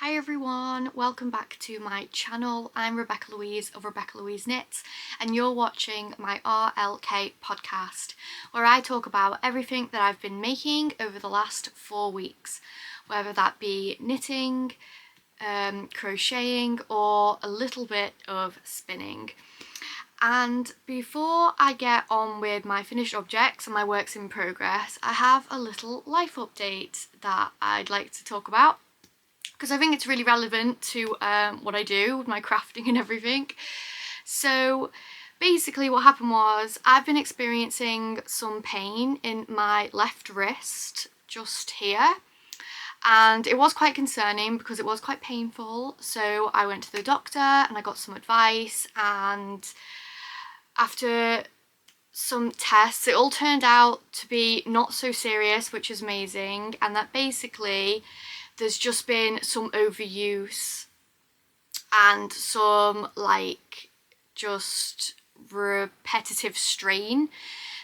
Hi everyone, welcome back to my channel. I'm Rebecca Louise of Rebecca Louise Knits and you're watching my RLK podcast where I talk about everything that I've been making over the last 4 weeks, whether that be knitting, crocheting or a little bit of spinning. And before I get on with my finished objects and my works in progress, I have a little life update that I'd like to talk about, because I think it's really relevant to what I do with my crafting and everything. So basically what happened was I've been experiencing some pain in my left wrist just here, and it was quite concerning because it was quite painful. So I went to the doctor and I got some advice, and after some tests it all turned out to be not so serious, which is amazing, and that basically there's just been some overuse and some just repetitive strain.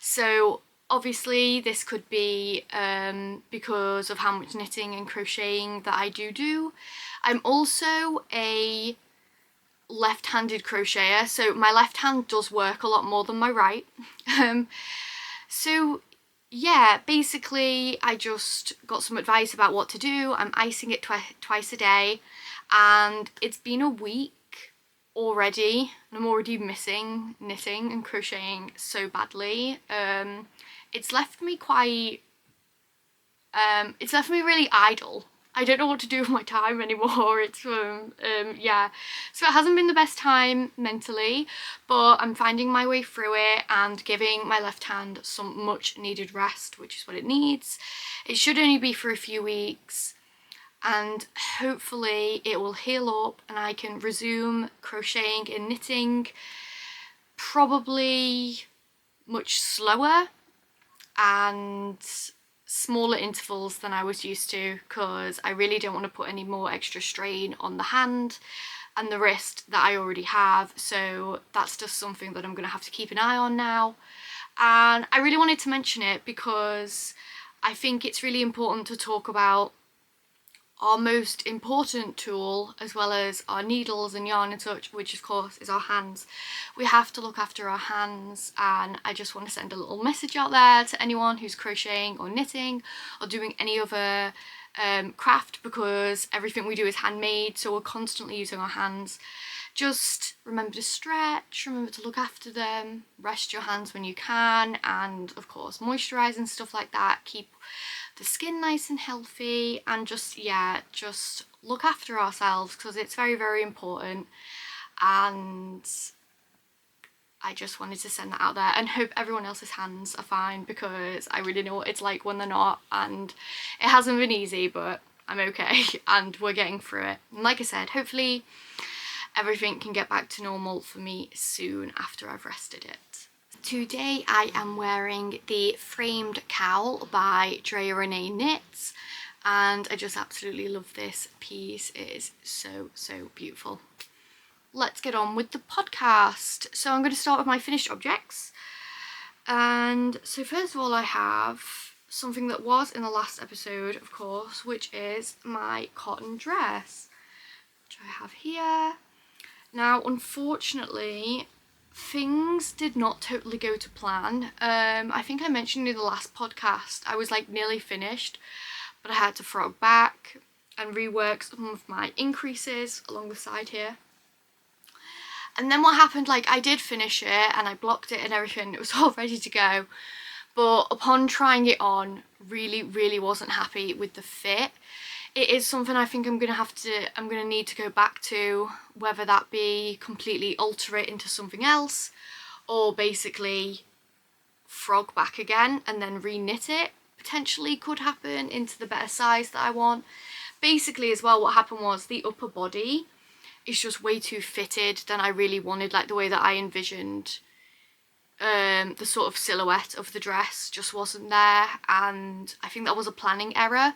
So obviously this could be because of how much knitting and crocheting that I do. I'm also a left-handed crocheter, so my left hand does work a lot more than my right. So yeah, basically I just got some advice about what to do. I'm icing it twice a day, and it's been a week already and I'm already missing knitting and crocheting so badly. It's left me really idle. I don't know what to do with my time anymore. It's yeah, so it hasn't been the best time mentally, but I'm finding my way through it and giving my left hand some much needed rest, which is what it needs. It should only be for a few weeks and hopefully it will heal up and I can resume crocheting and knitting, probably much slower and smaller intervals than I was used to, because I really don't want to put any more extra strain on the hand and the wrist that I already have. So that's just something that I'm going to have to keep an eye on now. And I really wanted to mention it because I think it's really important to talk about our most important tool, as well as our needles and yarn and such, which of course is our hands. We have to look after our hands, and I just want to send a little message out there to anyone who's crocheting or knitting or doing any other craft, because everything we do is handmade, so we're constantly using our hands. Just remember to stretch, remember to look after them, rest your hands when you can, and of course moisturize and stuff like that. Keep the skin nice and healthy, and just look after ourselves, because it's very, very important. And I just wanted to send that out there and hope everyone else's hands are fine, because I really know what it's like when they're not, and it hasn't been easy, but I'm okay and we're getting through it. And like I said, hopefully everything can get back to normal for me soon after I've rested it. Today I am wearing the framed cowl by Ador.able.knits, and I just absolutely love this piece. It is so, so beautiful. Let's get on with the podcast. So I'm going to start with my finished objects. And so first of all, I have something that was in the last episode, of course, which is my cotton dress, which I have here. Now, unfortunately, things did not totally go to plan. I think I mentioned in the last podcast I was nearly finished, but I had to frog back and rework some of my increases along the side here. And then what happened, I did finish it and I blocked it and everything, it was all ready to go, but upon trying it on, really wasn't happy with the fit. It is something I think I'm gonna need to go back to, whether that be completely alter it into something else, or basically frog back again and then re-knit it. Potentially could happen into the better size that I want. Basically as well, what happened was the upper body is just way too fitted than I really wanted, the way that I envisioned. The sort of silhouette of the dress just wasn't there, and I think that was a planning error.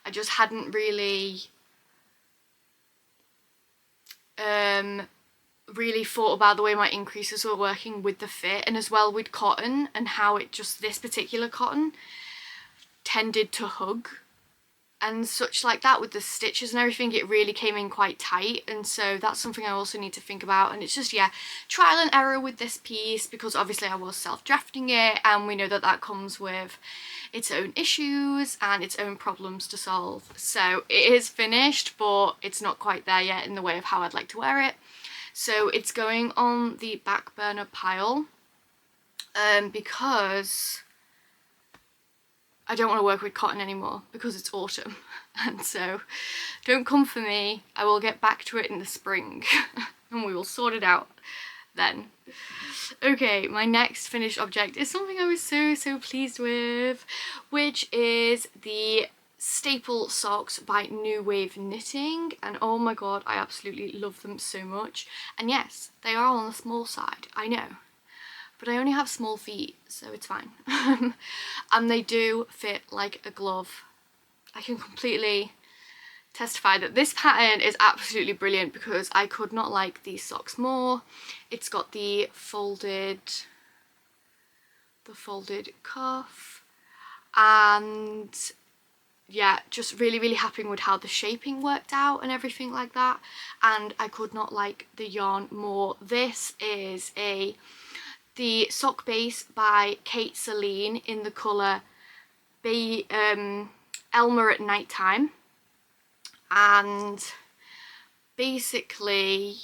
I just hadn't really thought about the way my increases were working with the fit, and as well with cotton and how this particular cotton tended to hug and such like that with the stitches and everything. It really came in quite tight, and so that's something I also need to think about. And it's just, yeah, trial and error with this piece, because obviously I was self-drafting it, and we know that that comes with its own issues and its own problems to solve. So it is finished, but it's not quite there yet in the way of how I'd like to wear it. So it's going on the back burner pile, because I don't want to work with cotton anymore because it's autumn. And so don't come for me. I will get back to it in the spring and we will sort it out then. Okay, my next finished object is something I was so pleased with, which is the staple socks by New Wave Knitting. And oh my god, I absolutely love them so much. And yes, they are on the small side, I know, but I only have small feet, so it's fine. And they do fit like a glove. I can completely testify that this pattern is absolutely brilliant, because I could not like these socks more. It's got the folded cuff, and yeah, just really happy with how the shaping worked out and everything like that. And I could not like the yarn more. This is the sock base by Selene in the colour Elmer at Nighttime. And basically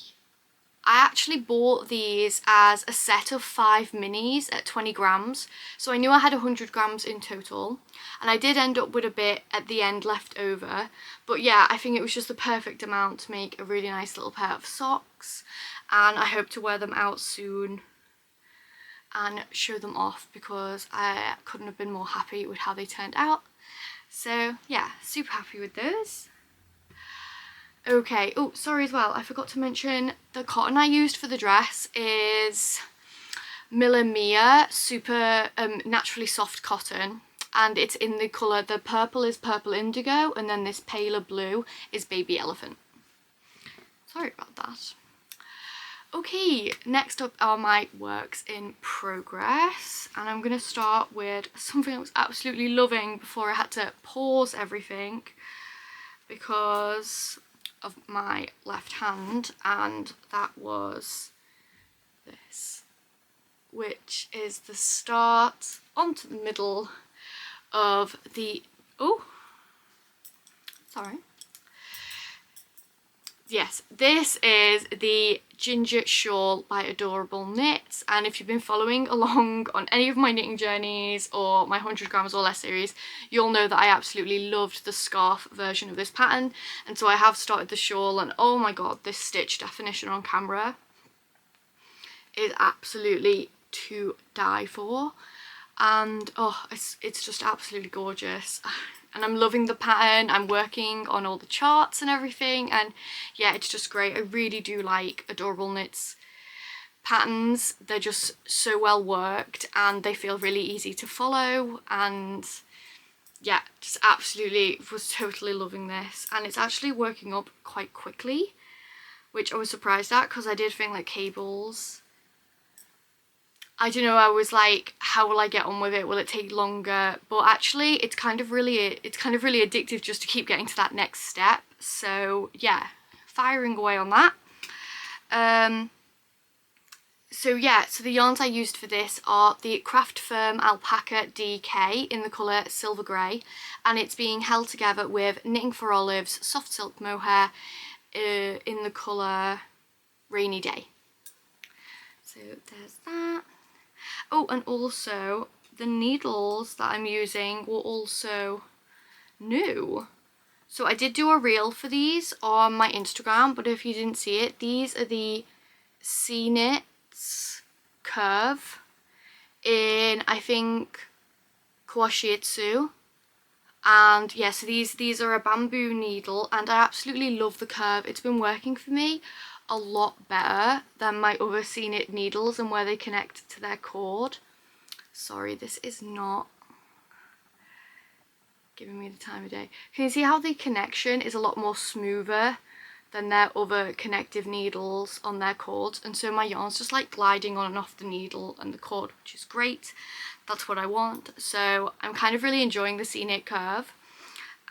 I actually bought these as a set of 5 minis at 20 grams. So I knew I had 100 grams in total, and I did end up with a bit at the end left over. But yeah, I think it was just the perfect amount to make a really nice little pair of socks, and I hope to wear them out soon and show them off, because I couldn't have been more happy with how they turned out. So yeah, super happy with those. Okay, oh sorry as well, I forgot to mention the cotton I used for the dress is MillaMia super naturally soft cotton, and it's in the colour, the purple is Purple Indigo, and then this paler blue is Baby Elephant. Sorry about that. Okay, next up are my works in progress, and I'm going to start with something I was absolutely loving before I had to pause everything because of my left hand, and that was this, which is the start onto the middle of the, oh, sorry. Yes, this is the Ginger Shawl by Ador.able.knits, and if you've been following along on any of my knitting journeys or my 100 grams or less series, you'll know that I absolutely loved the scarf version of this pattern, and so I have started the shawl, and oh my god, this stitch definition on camera is absolutely to die for, and oh, it's just absolutely gorgeous. And I'm loving the pattern. I'm working on all the charts and everything, and yeah, it's just great. I really do like Ador.able.knits patterns. They're just so well worked and they feel really easy to follow, and yeah, just absolutely was totally loving this. And it's actually working up quite quickly, which I was surprised at, because I did think like cables, I don't know, I was like, how will I get on with it? Will it take longer? But actually it's kind of really addictive just to keep getting to that next step. So yeah, firing away on that. So yeah, so the yarns I used for this are the Craft Firm Alpaca DK in the colour Silver Grey, and it's being held together with Knitting for Olive's Soft Silk Mohair in the colour Rainy Day. So there's that. Oh, and also the needles that I'm using were also new. So I did do a reel for these on my Instagram, but if you didn't see it, these are the Seeknit Curve in, I think, Koshitsu. And yeah, so these are a bamboo needle, and I absolutely love the curve. It's been working for me a lot better than my other Seeknit needles and where they connect to their cord. Sorry, this is not giving me the time of day. Can you see how the connection is a lot more smoother than their other connective needles on their cords? And so my yarn's just like gliding on and off the needle and the cord, which is great. That's what I want. So I'm kind of really enjoying the Seeknit Curve,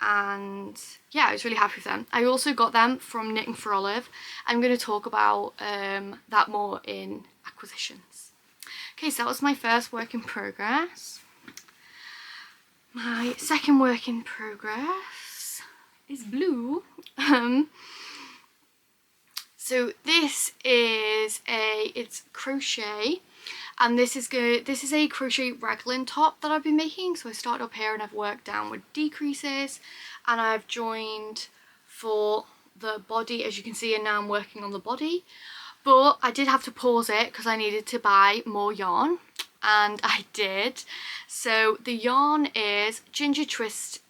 and yeah, I was really happy with them. I also got them from Knitting for Olive. I'm going to talk about that more in acquisitions. Okay, so that was my first work in progress. My second work in progress is blue. So this is it's crochet, and this is a crochet raglan top that I've been making. So I started up here and I've worked down with decreases, and I've joined for the body, as you can see, and now I'm working on the body. But I did have to pause it because I needed to buy more yarn, and I did. So the yarn is Ginger Twist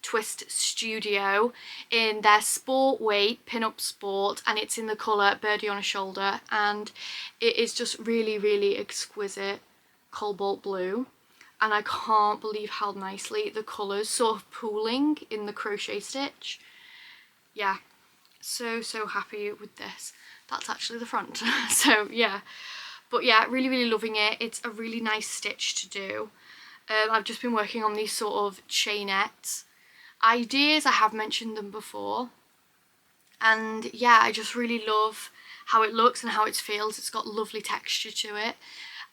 Studio in their sport weight pin-up sport, and it's in the colour Birdie on a Shoulder, and it is just really, really exquisite cobalt blue, and I can't believe how nicely the colours sort of pooling in the crochet stitch. Yeah, so happy with this. That's actually the front. So yeah, but yeah, really, really loving it. It's a really nice stitch to do. I've just been working on these sort of chainette ideas. I have mentioned them before, and yeah, I just really love how it looks and how it feels. It's got lovely texture to it,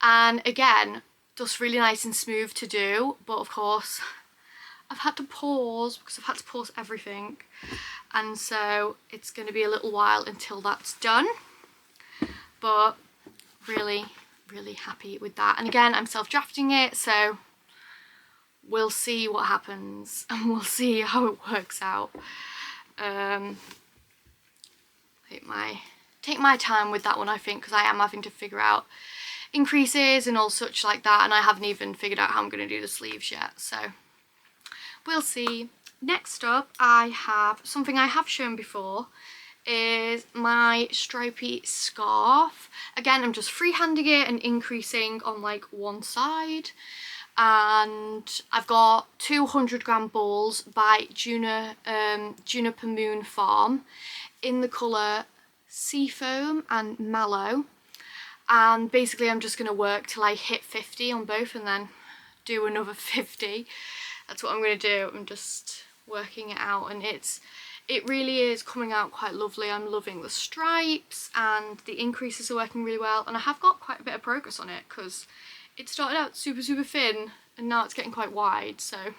and again, just really nice and smooth to do. But of course, I've had to pause because I've had to pause everything, and so it's going to be a little while until that's done. But really, really happy with that. And again, I'm self-drafting it, so we'll see what happens and we'll see how it works out. Take my time with that one, I think, because I am having to figure out increases and all such like that, and I haven't even figured out how I'm going to do the sleeves yet, so we'll see. Next up, I have something I have shown before, is my stripy scarf. Again, I'm just freehanding it and increasing on like one side, and I've got 200-gram balls by Juniper Moon Farm in the colour Seafoam and Mallow, and basically I'm just going to work till I hit 50 on both and then do another 50. That's what I'm going to do. I'm just working it out, and it really is coming out quite lovely. I'm loving the stripes, and the increases are working really well, and I have got quite a bit of progress on it because it started out super thin and now it's getting quite wide. So I'm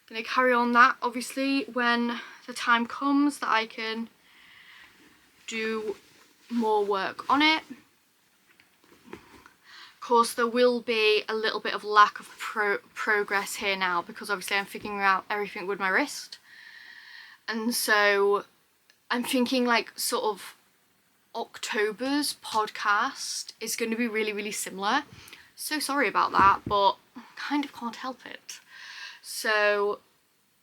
going to carry on that, obviously, when the time comes that I can do more work on it. Of course, there will be a little bit of lack of progress here now because obviously I'm figuring out everything with my wrist, and so I'm thinking like sort of October's podcast is going to be really, really similar. So sorry about that, but kind of can't help it. So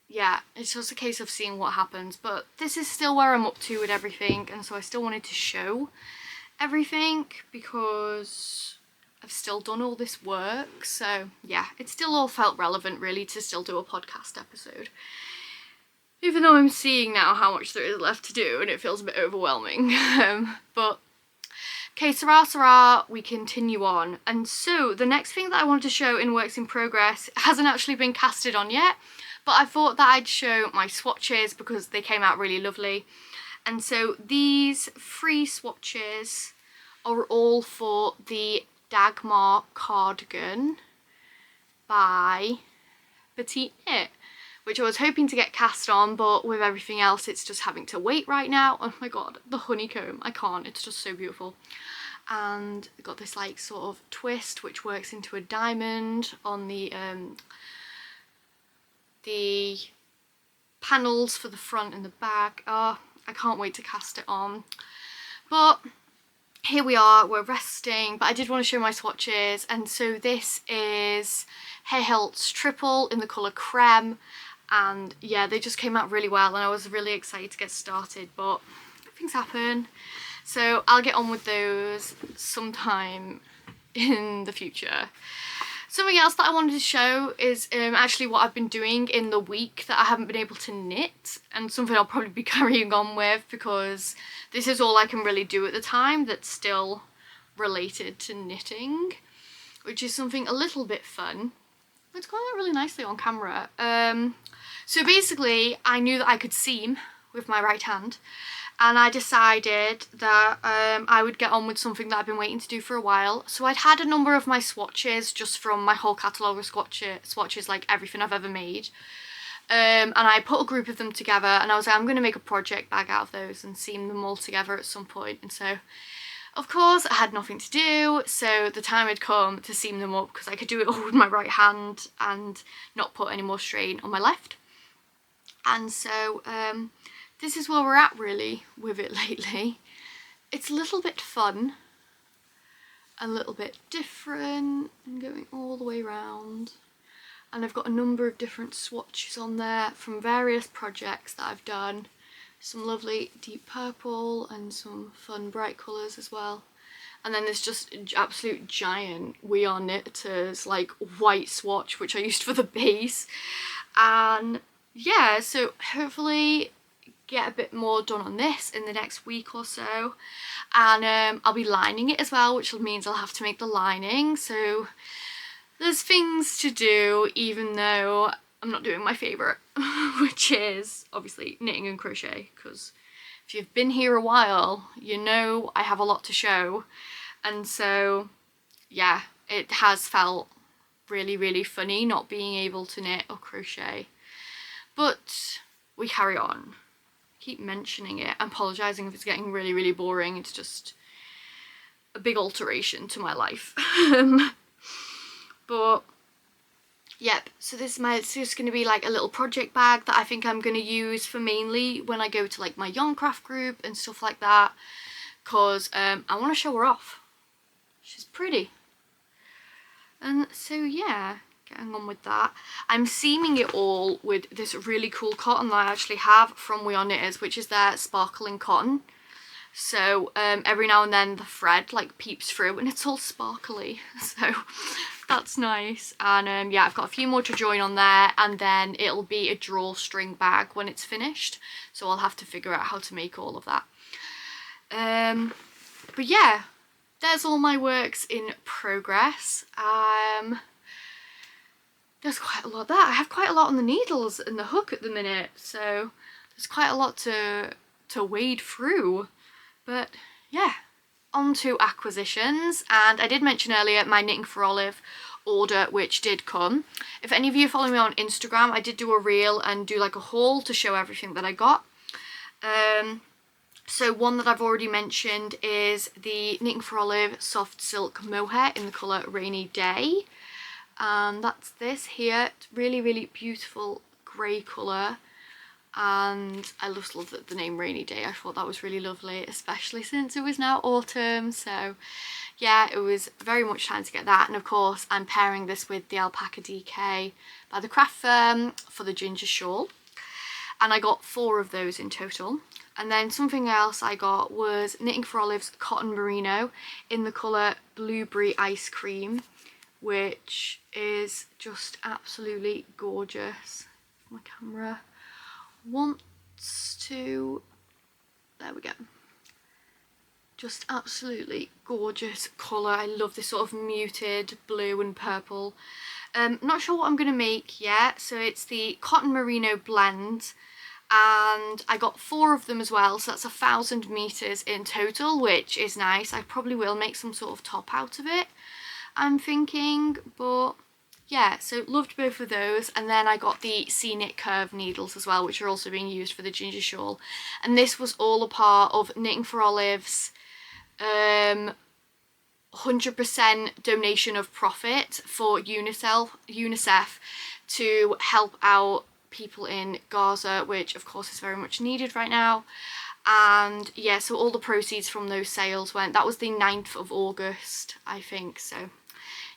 yeah, it's just a case of seeing what happens, but this is still where I'm up to with everything, and so I still wanted to show everything because I've still done all this work. So yeah, it still all felt relevant really to still do a podcast episode, even though I'm seeing now how much there is left to do and it feels a bit overwhelming. But okay, Sarah, we continue on. And so the next thing that I wanted to show in works in progress hasn't actually been casted on yet, but I thought that I'd show my swatches because they came out really lovely. And so these 3 swatches are all for the Dagmar cardigan by Petite, which I was hoping to get cast on, but with everything else it's just having to wait right now. Oh my god, the honeycomb, I can't, it's just so beautiful. And I've got this like sort of twist which works into a diamond on the panels for the front and the back. Oh, I can't wait to cast it on. But here we are, we're resting, but I did want to show my swatches. And so this is Hjelholts Triple in the colour Creme, and yeah, they just came out really well and I was really excited to get started, but things happen, so I'll get on with those sometime in the future. Something else that I wanted to show is actually what I've been doing in the week that I haven't been able to knit, and something I'll probably be carrying on with because this is all I can really do at the time that's still related to knitting, which is something a little bit fun. It's going out really nicely on camera. So basically I knew that I could seam with my right hand, and I decided that I would get on with something that I've been waiting to do for a while. So I'd had a number of my swatches just from my whole catalogue of swatches, like everything I've ever made. And I put a group of them together, and I was like, I'm going to make a project bag out of those and seam them all together at some point. And so, of course, I had nothing to do, so the time had come to seam them up, because I could do it all with my right hand and not put any more strain on my left. And so this is where we're at really with it lately. It's a little bit fun, a little bit different, and going all the way around. And I've got a number of different swatches on there from various projects that I've done. Some lovely deep purple and some fun bright colours as well. And then there's just an absolute giant We Are Knitters like white swatch, which I used for the base. And yeah, so hopefully get a bit more done on this in the next week or so. And I'll be lining it as well, which means I'll have to make the lining. So there's things to do, even though I'm not doing my favourite, which is obviously knitting and crochet, because if you've been here a while, you know I have a lot to show. And so yeah, it has felt really, really funny not being able to knit or crochet. But we carry on. Keep mentioning it. I'm apologising if it's getting really, really boring. It's just a big alteration to my life. But yep, so this is just going to be like a little project bag that I think I'm going to use for mainly when I go to like my yarn craft group and stuff like that, because I want to show her off. She's pretty. And so yeah, getting on with that. I'm seaming it all with this really cool cotton that I actually have from We Are Knitters, which is their sparkling cotton. So every now and then the thread like peeps through and it's all sparkly, so that's nice. And yeah, I've got a few more to join on there, and then it'll be a drawstring bag when it's finished, so I'll have to figure out how to make all of that. But yeah, there's all my works in progress. There's quite a lot there. I have quite a lot on the needles and the hook at the minute, so there's quite a lot to wade through. But yeah, on to acquisitions. And I did mention earlier my Knitting for Olive order, which did come. If any of you follow me on Instagram, I did do a reel and do like a haul to show everything that I got. So one that I've already mentioned is the Knitting for Olive Soft Silk Mohair in the colour Rainy Day. And that's this here. It's really, really beautiful grey colour. And I just love the name Rainy Day. I thought that was really lovely, especially since it was now autumn. So yeah, it was very much time to get that. And of course I'm pairing this with the Alpaca DK by the Craft Firm for the ginger shawl. And I got 4 of those in total. And then something else I got was Knitting for Olive's Cotton Merino in the colour Blueberry Ice Cream, which is just absolutely gorgeous. My camera wants to, there we go. Just absolutely gorgeous colour. I love this sort of muted blue and purple. Not sure what I'm going to make yet. So it's the Cotton Merino blend, and I got 4 of them as well, so that's 1,000 meters in total, which is nice. I probably will make some sort of top out of it, I'm thinking. But yeah, so loved both of those. And then I got the Seeknit Curve needles as well, which are also being used for the ginger shawl. And this was all a part of Knitting for Olive's 100% donation of profit for UNICEF to help out people in Gaza, which of course is very much needed right now. And yeah, so all the proceeds from those sales went, that was the 9th of August, I think. So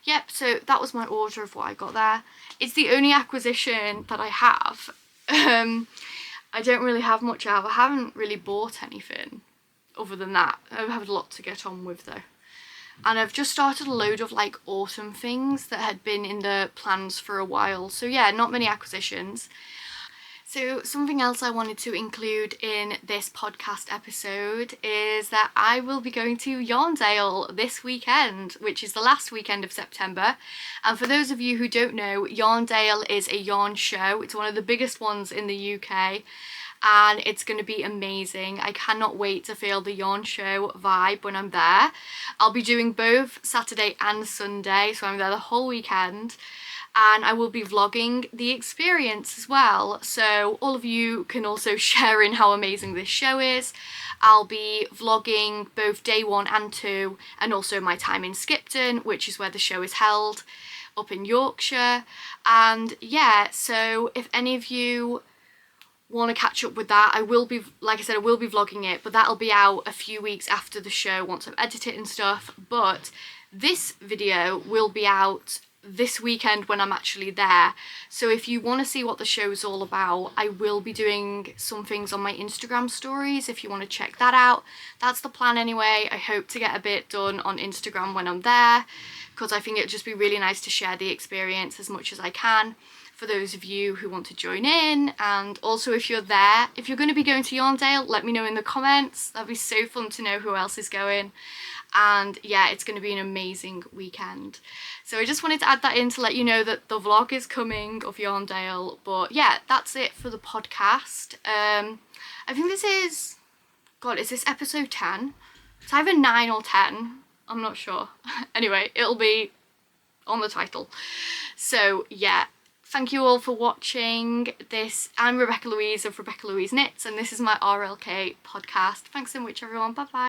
yep, so that was my order of what I got there. It's the only acquisition that I have. I don't really have much out. I haven't really bought anything other than that. I have a lot to get on with though. And I've just started a load of like autumn things that had been in the plans for a while. So yeah, not many acquisitions. So something else I wanted to include in this podcast episode is that I will be going to Yarndale this weekend, which is the last weekend of September. And for those of you who don't know, Yarndale is a yarn show. It's one of the biggest ones in the UK. And it's going to be amazing. I cannot wait to feel the yarn show vibe when I'm there. I'll be doing both Saturday and Sunday, so I'm there the whole weekend. And I will be vlogging the experience as well, so all of you can also share in how amazing this show is. I'll be vlogging both day 1 and 2, and also my time in Skipton, which is where the show is held, up in Yorkshire. And yeah, so if any of you want to catch up with that, I will be, like I said, I will be vlogging it, but that'll be out a few weeks after the show once I've edited and stuff. But this video will be out this weekend when I'm actually there. So if you want to see what the show's all about, I will be doing some things on my Instagram stories if you want to check that out. That's the plan anyway. I hope to get a bit done on Instagram when I'm there, because I think it'd just be really nice to share the experience as much as I can for those of you who want to join in. And also, if you're there, if you're going to be going to Yarndale, let me know in the comments. That'd be so fun to know who else is going. And yeah, it's going to be an amazing weekend. So I just wanted to add that in to let you know that the vlog is coming of Yarndale. But yeah, that's it for the podcast. I think this is, God, is this episode 10? It's either 9 or 10. I'm not sure. Anyway, it'll be on the title. So yeah, thank you all for watching this. I'm Rebecca Louise of Rebecca Louise Knits, and this is my RLK podcast. Thanks so much, everyone. Bye bye.